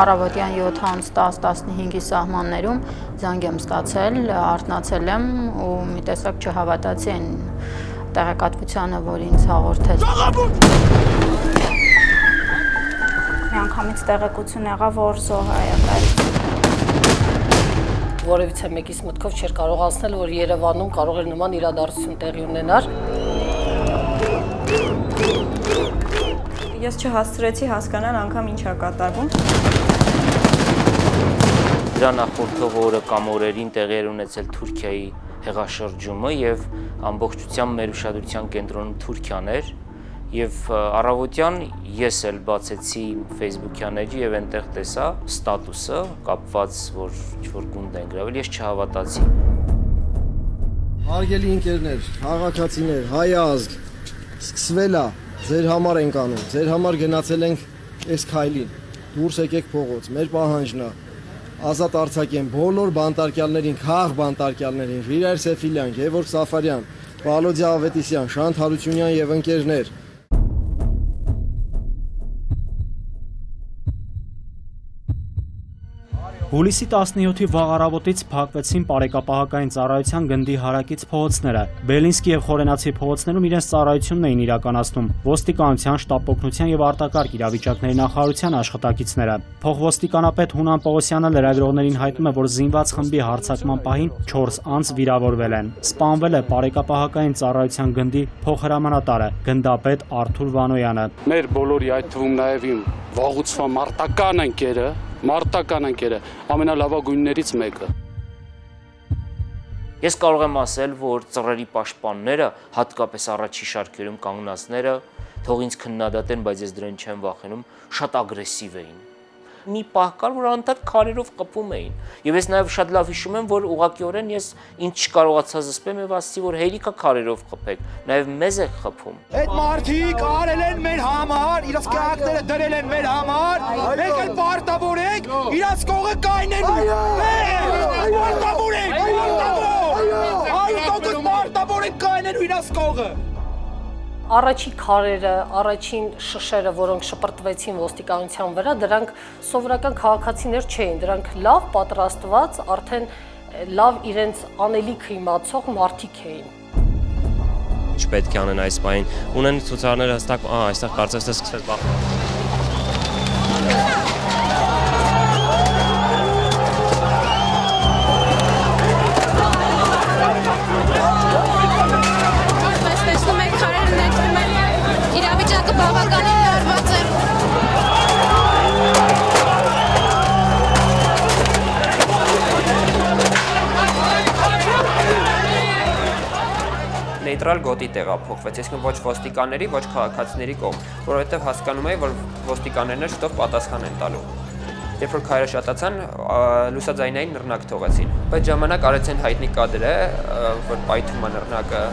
Առավոտյան 7:10-15-ի սահմաններում զանգ եմ ստացել, արթնացել եմ ու մի տեսակ չհավատացի այն տեղեկատվությանը, որ ինձ հաղորդեց։ Միանգամից տեղեկություն եղավ, որ զոհ է եղել։ Որևիցե մեկից մտքով չէր կարող անցնել, որ Երևանում կարող էր նման իրադարձություն տեղի ունենալ։ Ես չհասցրեցի հասկանալ անգամ ինչ է կատարվում։ Դրա նախորդող օրը կամ օրերին տեղի էր ունեցել Թուրքիայի հեղաշրջումը եւ ամբողջությամբ մեր ուշադրության կենտրոնում Թուրքիան էր եւ առավոտյան ես էլ բացեցի Facebook-յան էջի եւ այնտեղ տեսա ստատուսը կապված, որ ինչ-որ գունդ են գրավել, ես չհավատացի։ Հարգելի ընկերներ, քաղաքացիներ, հայ ազգ, սկսվել է, ձեր համար ենք անում, ձեր համար գնացել ենք այս քայլին, դուրս եկեք փողոց, մեր պահանջն է, ազատ արձակեն բոլոր բանտարկյալներին, քաղ բանտարկյալներին, Վիրայր Սեֆիլյան, Գևորգ Սաֆարյան, Պալոդիա Ավետիսյան, Շանթ Հարությունյան եւ ընկերներ։ Հուլիսի 17-ի վաղ առավոտից փակվեցին պարեկապահական ծառայության գնդի հարակից փողոցները։ Բելինսկի եւ Խորենացի փողոցներում իրենց ծառայությունն էին իրականացնում ոստիկանության, շտապ օգնության եւ արտակարգ իրավիճակների նախարարության աշխատակիցները։ Փոխոստիկանապետ Հունան Պողոսյանը լրագրողներին հայտնում է, որ զինված խմբի հարձակման պահին 4 անձ վիրավորվել են։ Սպանվել է պարեկապահական ծառայության գնդի փոխհրամանատարը, գնդապետ Արթուր Վանոյանը։ Մեր բոլորի, այդ թվում նաեւ իմ վաղուց մարտական ընկերը ամենալավագույններից մեկը։ Ես կարող եմ ասել, որ ծռերի պաշտպանները, հատկապես առաջի շարքերում կանգնածները, թող ինձ քննադատեն, բայց ես դրան չեմ վախենում, շատ ագրեսիվ էին։ Մի պահ կար, որ անդադ քարերով խփում էին։ Եվ ես նաև շատ լավ հիշում եմ, որ ուղղակիորեն ես ինձ չկարողացա զսպեմ եւ ասացի, որ հերիքա քարերով խփեք, նաև մեզ է խփում։ Այդ մարդիկ արել են մեր համար, իրաց կյանքները դրել են մեր համար, մենք էլ պարտավոր ենք իրաց կողը կայնելու։ Պարտավոր ենք, պարտավոր ենք կայնելու իրաց կողը։ Առաջի քարերը, առաջին շշերը, որոնք շպրտվեցին ոստիկանության վրա, դրանք սովորական քաղաքացիներ չէին, դրանք լավ պատրաստված, արդեն լավ իրենց անելիքը իմացող մարդիկ էին։ Ինչ պետք է անեն այս պահին, ունեն ցուցարները հստակ, այստեղ կարծես թե սկսեց բախվել։ Նեյտրալ գոտի տեղափոխվեց, այսինքն ոչ ոստիկանների, ոչ քաղաքացիների կողմ, որովհետև հասկանում էի, որ ոստիկաններն շուտով պատասխան են տալու։ Երբ որ քայլը շատացան, լուսաձայնային նռնակ թողեցին։ Բայց ժամանակ արեցին հայտնի կադր է, որ պայթում է նռնակը։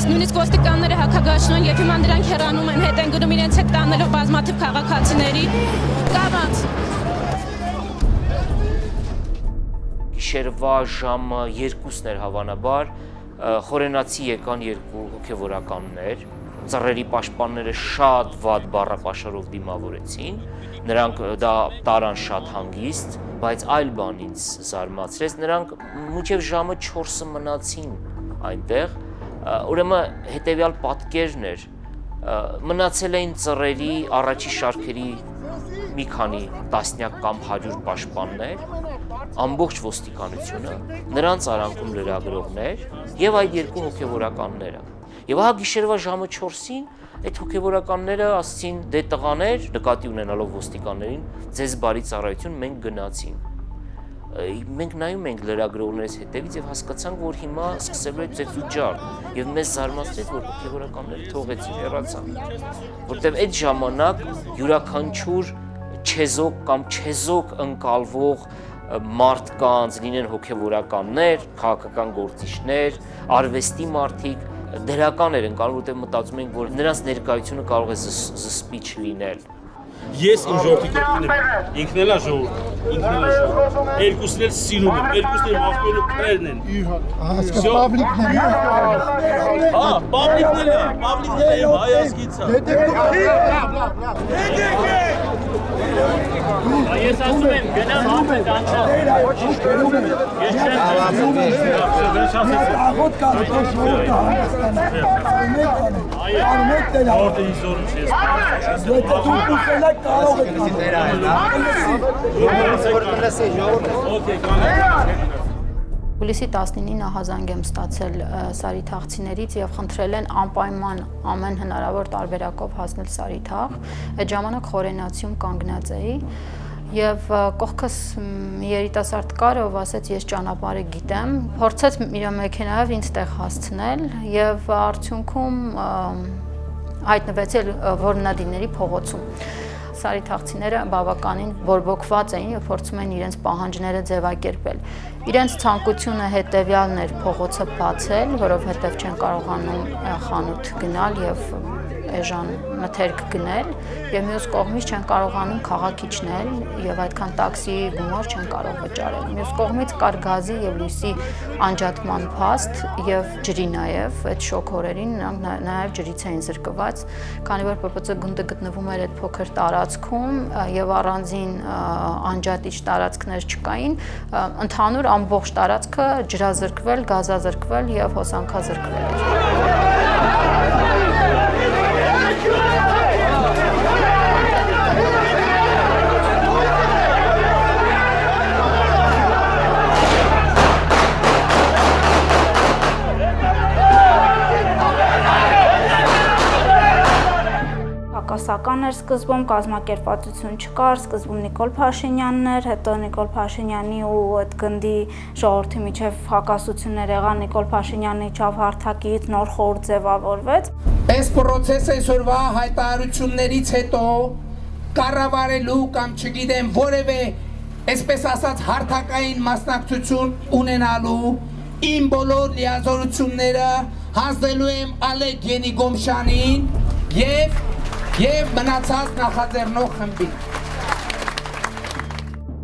Նույնիսկ ոստիկանները հակագաշնում են եւ հիմա նրանք հեռանում են, հետ են գնում իրենց հետ տանելով բազմաթիվ քաղաքացիների կամած։ Գիշերվա ժամը 2-ն էր հավանաբար, խորենացի եկան 2 հոգևորականներ, ծռերի պաշտպանները շատ վատ բառապաշարով դիմավորեցին, նրանք դա տարան շատ հանգիստ, բայց այլ բան ինձ զարմացրեց, նրանք մինչև ժամը 4-ը մնացին այնտեղ, ուրեմն հետևյալ պատկերն էր, մնացել էին ծռերի առաջի շարքերի մի քանի տասնյակ կամ 100 պաշտպաններ, ամբողջ ոստիկանությունը, նրանց արանքում լրագրողներ եւ այդ 2 հոգևորականները։ Եվ ահա գիշերվա ժամը 4-ին այդ հոգևորականները ասացին՝ «Դե տղաներ», նկատի ունենալով ոստիկաններին, «ձեզ բարի ծառայություն, մենք գնացինք»։ մենք նայում ենք լրագրողներից հետևից եւ հասկացանք, որ հիմա սկսելու է ծեծուջար եւ մեզ զարմացրեց, որ հոգեվորականները թողեցին, հեռացան, որտեղ այդ ժամանակ յուրաքանչյուր չեզոք կամ չեզոք ընկալվող մարդկանց, լինեն հոգեվորականներ, քաղաքական գործիչներ, արվեստի մարդիկ, դրական էր ընկալվում, որտեղ մտածում ենք, որ նրանց ներկայությունը կարող է զսպիչ լինել։ Ես իմ ժողովրդի կողքին եմ, ինքն էլ է ժողովուրդ, երկուսն էլ սիրում եմ, երկուսն էլ աղբերու քրերն են։ Պավլիկն էլ եմ, հայ ազգից է։ Ես ասում եմ, գնամ հապետ անցա։ Ես Հուլիսի 19-ին ահազանգ եմ ստացել Սարիթաղցիներից եւ խնդրել են անպայման ամեն հնարավոր տարբերակով հասնել Սարիթաղ։ Այդ ժամանակ Խորենացիում կանգնած էի եւ կողքս երիտասարդ կար, ով ասաց ես ճանապարհը գիտեմ, փորձեց իր մեքենայով ինձ տեղ հասցնել եւ արդյունքում հայտնվեցել որմնադիների փողոցում։ Սարիթաղցիները բավականին բորբոքված էին եւ փորձում էին իրենց պահանջները ձևակերպել։ Իրենց ցանկությունը հետեւյալն էր փողոցը բացել, որովհետեւ չեն կարողանում խանութ գնալ եւ էժան մթերք գնել եւ մյուս կողմից չեն կարողանում քաղաք իջնել եւ այդքան տաքսիի գումար չեն կարող վճարել։ Մյուս կողմից կար գազի եւ լույսի անջատման փաստ եւ ջրի նաեւ այդ շոկ օրերին նրանք նաեւ ջրից էին զրկված, քանի որ ՊՊՑ գունդը գտնվում էր այդ փոքր տարածքում եւ առանձին անջատիչ տարածքներ չկային, ընդհանուր ամբողջ տարածքը ջրազրկվել, գազազրկվել եւ հոսանքազրկվել էր։ Հակասական էր սկզբում, կազմակերպվածություն չկար, սկզբում Նիկոլ Փաշինյանն էր, հետո Նիկոլ Փաշինյանի ու այդ գնդի ժողովրդի միջև հակասություններ եղան, Նիկոլ Փաշինյանը իջավ հարթակից, նոր խորհուրդ ձևավորվեց։ Այս process-ը այսօրվա հայտարարություններից հետո կառավարելու կամ չգիտեմ որևէ, այսպես ասած, հարթակային մասնակցություն ունենալու իմ բոլոր լիազորությունները հանձնելու եմ Ալեկ Ենիգոմշյանին եւ մնացած նախաձեռնող խմբին։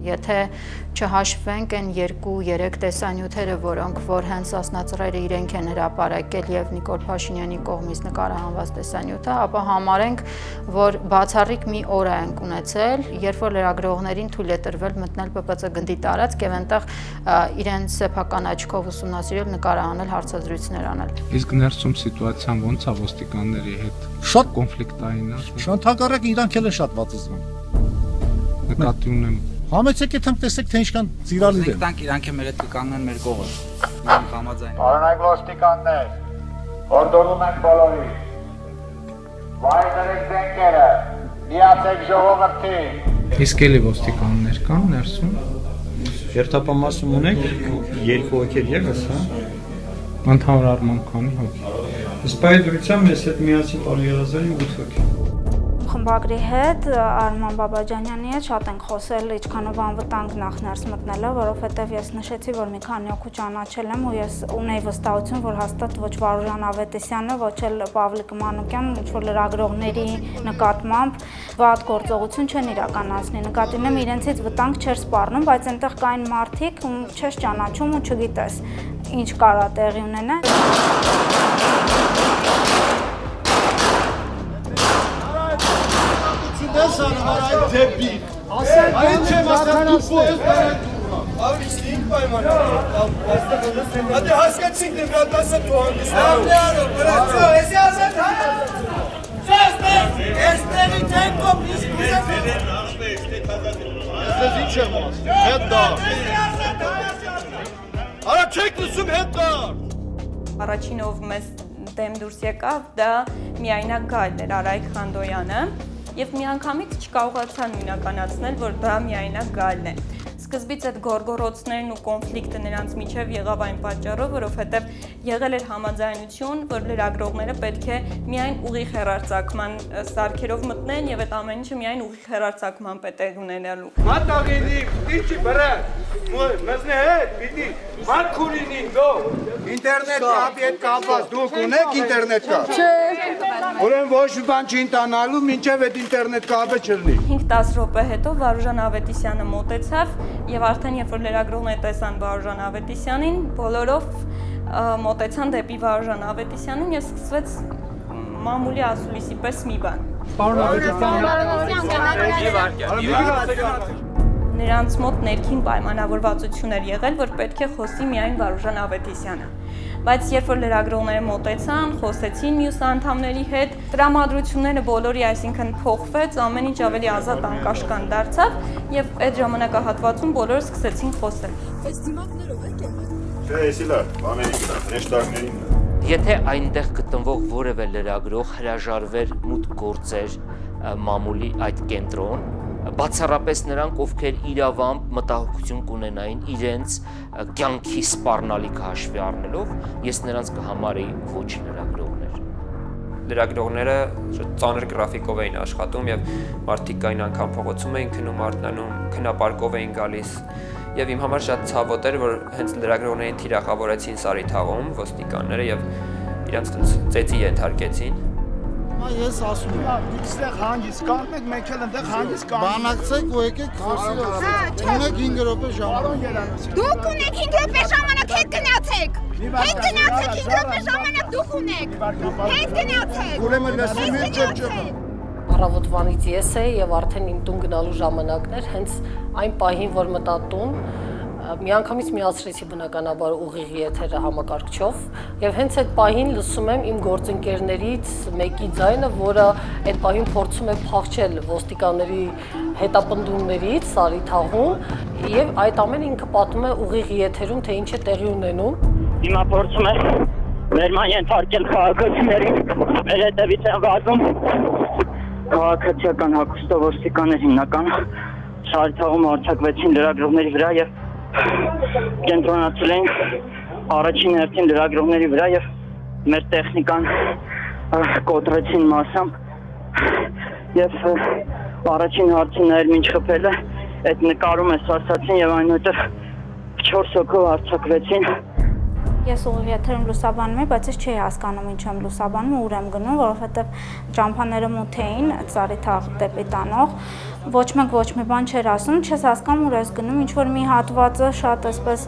Եթե չհաշվենք այն 2-3 տեսանյութերը, որոնք որ հենց ասնածռերը իրենք են հրապարակել եւ Նիկոլ Փաշինյանի կողմից նկարահանված տեսանյութը, ապա համարենք, որ բացառիկ մի օր ենք ունեցել, երբ որ լրագրողներին թույլ է տրվել մտնել ՊՊՑ գնդի տարածք եւ այնտեղ իրենց սեփական աչքով ուսումնասիրել, նկարահանել, հարցազրույցներ անել։ Իսկ ներսում սիտուացիան ոնց է ոստիկանների հետ։ Շատ կոնֆլիկտային է։ Շատ հակառակ իրանք էլ են շատ վատզվում։ Նկատի ունեմ Համեցեք եթե տեսեք թե ինչքան ծիրալիր են։ Մենք իրանք է մեր հետ կկանգնեն մեր կողը։ Մենք համաձայն ենք։ Պարոնայք ոստիկաններ, օրդորում ենք բոլորին։ Վայ դրեք զենքերը, միացեք ժողովրդին։ Իսկ էլի ոստիկաններ կան ներսում։ Երթապամասում ունեք 2 հոգի ևս, հա։ Ընդհանուր առմամբ քանի հոգի։ Ըստ դրությամբ մեզ հետ միացին պարոն Երազարին 8 հոգի։ Խմբագրի հետ Արման Բաբաջանյանի հետ շատ ենք խոսել ինչքանով անվտանգ նախ ներս մտնելը, որովհետև ես նշեցի, որ մի քանի հոգու ճանաչել եմ ու ես ունեի վստահություն, որ հաստատ ոչ Վարուժան Ավետիսյանը, ոչ էլ Պավլիկ Մանուկյանն ինչ որ լրագրողների նկատմամբ վատ գործողություն չեն իրականացնի։ Նկատի ունեմ իրենցից վտանգ չէր սպառնում, բայց այնտեղ կային մարդիկ, ում չես ճանաչում ու չգիտես ինչ կարա տեղի ունենա։ Այդ դեպի Այն չեմ ասել դու փոքր Ավրիստին պայմանավորել Հատե հասկացինք դեպրատ ասա դու հանգստարով Բրացո, եսի ասել Եստերի թենքով Ես ինչ եմ ասել, հետ դար Արա չեք լսում հետ դար Առաջին ով մեզ դեմ դուրս եկավ, դա միայնակ Գայլն էր, Արայք Խանդոյանը Եվ մի անգամից չկարողացան նույնականացնել, որ դա միայնակ Գայլն է։ Սկզբից այդ գորգորոցներն ու կոնֆլիկտը նրանց միջև եղավ այն պատճառով, որովհետև եղել էր համաձայնություն, որ լրագրողները պետք է միայն ուղիղ հեռարձակման սարքերով մտնեն եւ այդ ամեն ինչը միայն ուղիղ հեռարձակման պետք ունենալու։ Մատաղինի, դիչի բրա, մզնե հետ, պիտի, մարկուրինին դո, ինտերնետ կապի հետ կապված, դուք ունեք ինտերնետ կապ։ Ուրեմն ոչ մի բան չի ընտանալու, մինչև այդ ինտերնետ կապը չլինի։ 5-10 րոպե հետո Վարուժան Ավետիսյանը մոտեցավ եւ արդեն երբ որ լրագրողները տեսան Վարուժան Ավետիսյանին, բոլորով մոտեցան դեպի Վարուժան Ավետիսյանին եւ սկսվեց մամուլի ասուլիսի պես մի բան։ Նրանց մոտ ներքին պայմանավորվածություն էր եղել, որ պետք է խոսի միայն Վարուժան Ավետիսյանը։ Բայց երբ որ լրագրողները մոտեցան, խոսեցին մյուս անդամների հետ, տրամադրությունները բոլորի, այսինքն փոխվեց, ամեն ինչ ավելի ազատ անկաշկան դարձավ եւ այդ ժամանակահատվածում բոլորը սկսեցին խոսել։ Այս դիմակներով եք եղել։ Չէ, էսի լավ, բաների գնա, հեշտագներին։ Եթե այնտեղ գտնվող որևէ լրագրող հրաժարվեր մուտք գործեր մամուլի այդ կենտրոն, բացառապես նրանք, ովքեր իրավամբ մտահոգություն կունենային իրենց կյանքի սպառնալիքը հաշվի առնելով, ես նրանց կհամարեի ոչ լրագրողներ։ Լրագրողները ծանր գրաֆիկով էին աշխատում եւ մարդիկ կային անգամ փողոցում էին քնում, արթնանում, քնապարկով էին գալիս։ Եվ իմ համար շատ ցավոտ էր, որ հենց լրագրողներին թիրախավորեցին Սարիթաղում ոստիկանները եւ իրանց ծեծի ենթարկեցին։ Ես ասում եմ, դուք ստեղ հանգիստ կանգնեք, մենք էլ այնտեղ հանգիստ կանգնենք։ Բանակցեք ու եկեք խոսի։ Ունեք 5 րոպե ժամանակ։ Դուք ունեք 5 րոպե ժամանակ, հետ գնացեք։ Հետ գնացեք 5 րոպե ժամանակ դուք ունեք։ Հետ գնացեք։ Ուրեմն լսում եք ճոճը։ Առավոտվանից ես էի եւ արդեն իմ տուն գնալու ժամանակն էր, հենց այն պահին, որ մտա տուն, միանգամից միացրեցի բնականաբար ուղիղ եթերը համակարգչով եւ հենց այդ պահին լսում եմ իմ գործընկերներից մեկի ձայնը, որը այդ պահին փորձում է փախչել ոստիկանների հետապնդումներից Սարիթաղում եւ այդ ամենը ինքը պատմում է ուղիղ եթերում, թե ինչ է տեղի ունենում։ Հիմա փորձում է ներման ենթարկել քաղաքացիներին, մեր հետևից են վազում քաղաքացիական հագուստով ոստիկաններ հիմնական Սարիթաղում արձակվեցին լրագրողների վրա եւ կենտրոնացել են առաջին հերթին լրագրողների վրա եւ մեր տեխնիկան կոտրեցին մասամբ եւ առաջին հարցին էր ինչ խփելը այդ նկարում է ասացին եւ այնուհետեւ 4 հոգով արձակվեցին։ Ես ուղիղ եթերում լուսաբանում եմ, բայց ես չէի հասկանում ինչ եմ լուսաբանում ու ուր եմ գնում, որովհետև ճամփաները մութ էին, Սարիթաղ դեպի տանող, ոչ մեկ ոչ մի բան չէր ասում, չես հասկանում ուր ես գնում, ինչ որ մի հատվածը շատ այսպես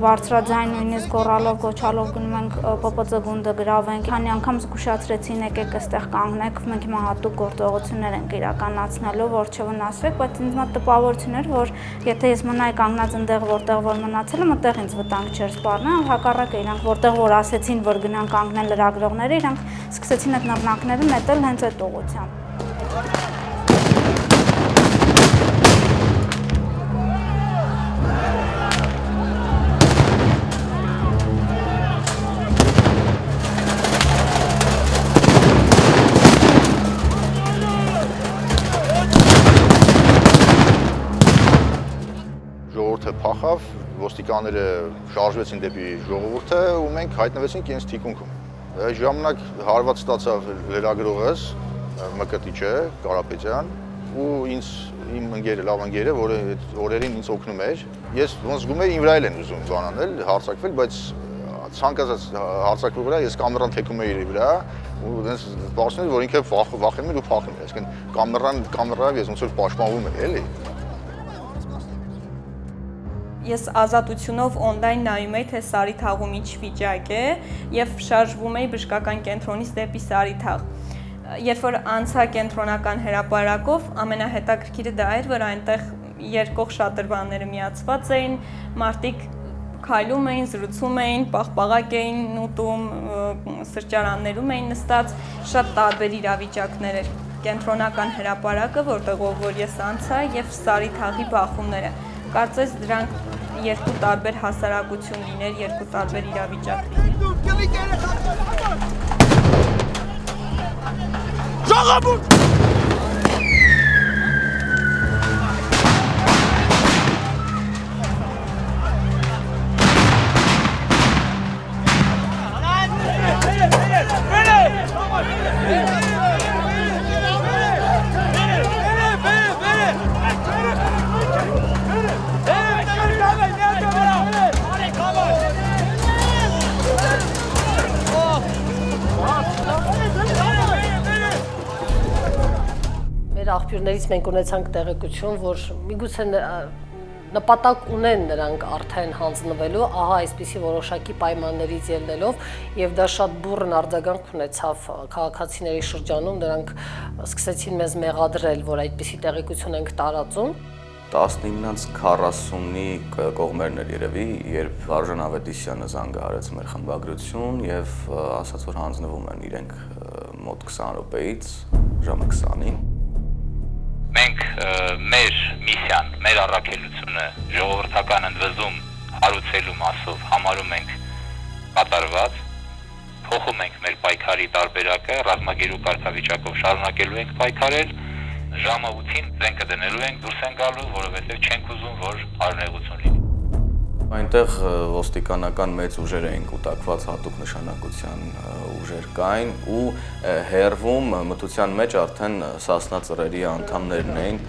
բարձրաձայն նույնիսկ գոռալով, գոչալով գնում ենք ՊՊՑ գունդը գրավենք, քանի անգամ զգուշացրեցին եկեք այստեղ կանգնեք, մենք հիմա հատուկ գործողություններ ենք իրականացնելու, որ չվնասվեք, բայց ինձ մոտ տպավորություն էր, որ եթե ես մնայի կանգնած այնտեղ, որտեղ որ մնացել եմ, այդտեղ ինձ վտանգ չէր սպառնա, հակառակը իրանք որտեղ որ ասեցին, որ գնան կանգնեն լրագրողները, իրանք սկսեցին այդ նռնակները նետել հենց այդ ուղղությամբ։ Ժողովուրդը փախավ, ոստիկանները շարժվեցին դեպի ժողովուրդը ու մենք հայտնվեցինք իրենց թիկունքում։ Այդ ժամանակ հարված ստացավ լրագրողս Մկրտիչը Կարապետյան ու իմ ընկերը, լավ ընկերը, որը այդ օրերին ինձ օգնում էր։ Ես ոնց զգում եմ իմ վրա են ուզում բանանել, հարձակվել, բայց ցանկացած հարձակվի վրա ես կամերան թեքում էի իր վրա ու այնպես բացում էր, որ ինքը վախենում էր ու փախնում էր, այսինքն կամերայով ես ոնց որ պաշտպանվում եմ, էլի։ Ես ազատությունով օնլայն նայում էի, թե Սարիթաղում ինչ վիճակ է եւ շարժվում էի բժշկական կենտրոնից դեպի Սարիթաղ։ Երբ որ անցա կենտրոնական հրապարակով, ամենահետաքրքիրը դա էր, որ այնտեղ երկող շատրվանները միացված էին, մարդիկ քայլում էին, զրուցում էին, պաղպաղակ էին ուտում, սրճարաններում էին նստած, շատ տարբեր իրավիճակներ էր կենտրոնական հրապարակը, որտեղով որ ես անցա եւ Սարիթաղի բախումները։ Կարծես դրանք երկու տարբեր հասարակություն լիներ, երկու տարբեր իրավիճակ լիներ։ Ժողովուրդ! մեր աղբյուրներից մենք ունեցանք տեղեկություն, որ միգուցե նպատակ ունեն նրանք արդեն հանձնվելու, ահա այսպիսի որոշակի պայմաններից ելնելով, եւ դա շատ բուռն արձագանք ունեցավ քաղաքացիների շրջանում, նրանք սկսեցին մեզ մեղադրել, որ այդպիսի տեղեկություն ենք տարածում։ 19:40-ի կողմերն էր երևի, երբ Վարժան Ավետիսյանը զանգահարեց մեր խմբագրություն եւ ասաց, որ հանձնվում են իրենք մոտ 20 րոպեից ժամը 20-ին։ Մենք մեր միսիան, մեր առաքելությունը ժողովրդական ընդվզում հարուցելու մասով համարում ենք կատարված, փոխում ենք մեր պայքարի տարբերակը, ռազմագերու կարգավիճակով շարունակելու ենք պայքարել, ժամը 8-ին զենքը դնելու ենք, դուրս ենք գալու, որովհետև չենք ուզում, որ արնեղություն լինի։ Այնտեղ ոստիկանական մեծ ուժեր էին կուտակված, հատուկ նշանակության ուժեր կային ու հերվում մթության մեջ արդեն Սասնա ծռերի անդամներն էին։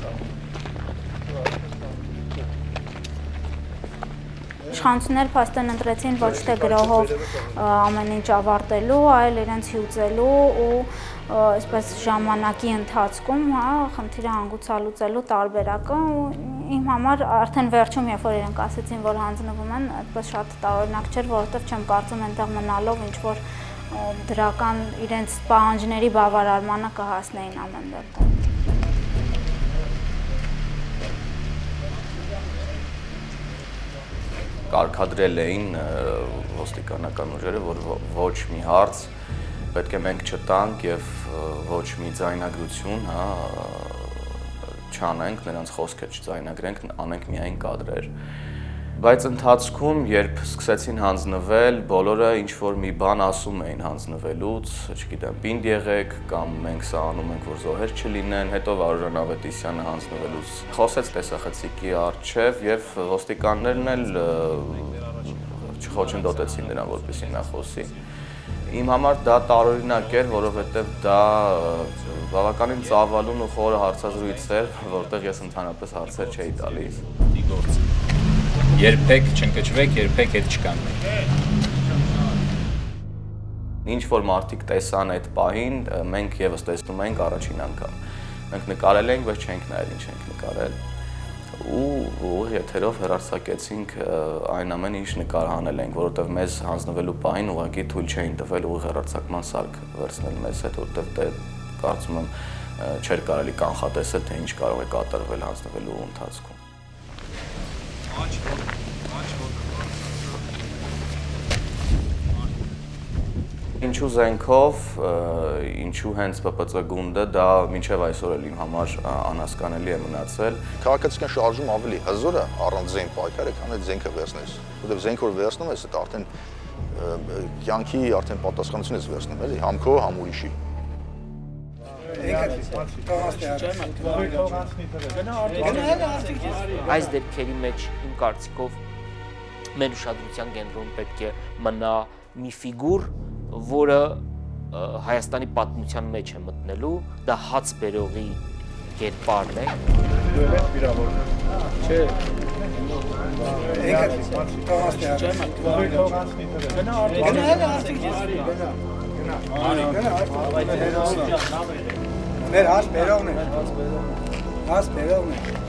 Իշխանությունները փաստորեն ընտրեցին ոչ թե գրոհով ամեն ինչ ավարտելու, այլ իրենց հյուծելու ու այսպես ժամանակի ընթացքում, խնդիրը հանգուցալուծելու տարբերակը ու իմ համար արդեն վերջում, երբ որ իրենք ասեցին, որ հանձնվում են, այդպես շատ տարօրինակ չէր, որովհետև չեմ կարծում այնտեղ մնալով ինչ որ դրական իրենց պահանջների բավարարմանը կհասնեին ամեն դեպքում։ Կարգադրել էին ոստիկանական ուժերը, որ ոչ մի հարց պետք է մենք չտանք եւ ոչ մի ձայնագրություն, չանենք, նրանց խոսքը չձայնագրենք, անենք միայն կադրեր։ Բայց ընթացքում, երբ սկսեցին հանձնվել, բոլորը ինչ որ մի բան ասում էին հանձնվելուց, չգիտեմ, պինդ եղեք կամ մենք սա անում ենք, որ զոհեր չլինեն, հետո Վարուժան Ավետիսյանը հանձնվելուց խոսեց տեսախցիկի առջև եւ ոստիկաններն էլ չխոչընդոտեցին նրան, որպեսզի նա խոսի։ Իմ համար դա տարօրինակ էր, որովհետև դա բավականին ծավալուն ու խորը հարցազրույց էր, որտեղ ես ընդհանրապես հարցեր չէի տալիս։ Երբեք չընկճվեք, երբեք հետ չկանգնեք։ Ինչ որ մարդիկ տեսան այդ պահին, մենք եւս տեսնում ենք առաջին անգամ։ Մենք նկարել ենք, բայց չենք նայել ինչ ենք նկարել։ Ու եթերով հեռարձակեցինք այն ամեն ինչ նկարահանել ենք, որովհետև մեզ հանձնվելու պահին ուղղակի թույլ չէին տվել ու հեռարձակման սարք վերցնել մեզ հետ, որովհետև կարծում եմ չէր կարելի կանխատեսել, թե ինչ կարող է կատարվել հանձնվելու ընթացքում։ Ինչու զենքով, ինչու հենց ՊՊՑ գունդը, դա մինչև այսօր էլ իմ համար անհասկանալի է մնացել։ Քաղաքացիական շարժում ավելի հզոր է առանց զենք պայքարը, քան այդ զենքը վերցնես։ Որտեղ զենքը որ վերցնում ես, դա արդեն կյանքի արդեն պատասխանատվություն ես վերցնում, էլի, համ քո, համ ուրիշի։ Այս դեպքերի մեջ իմ կարծիքով մեր ուշադրության կենտրոնում պետք է մնա մի ֆիգուր, որը Հայաստանի պատմության մեջ է մտնելու, դա հաց բերողի կերպարն է։ Չէ։ Մեր հաց բերողն է։ Հաց բերողն է։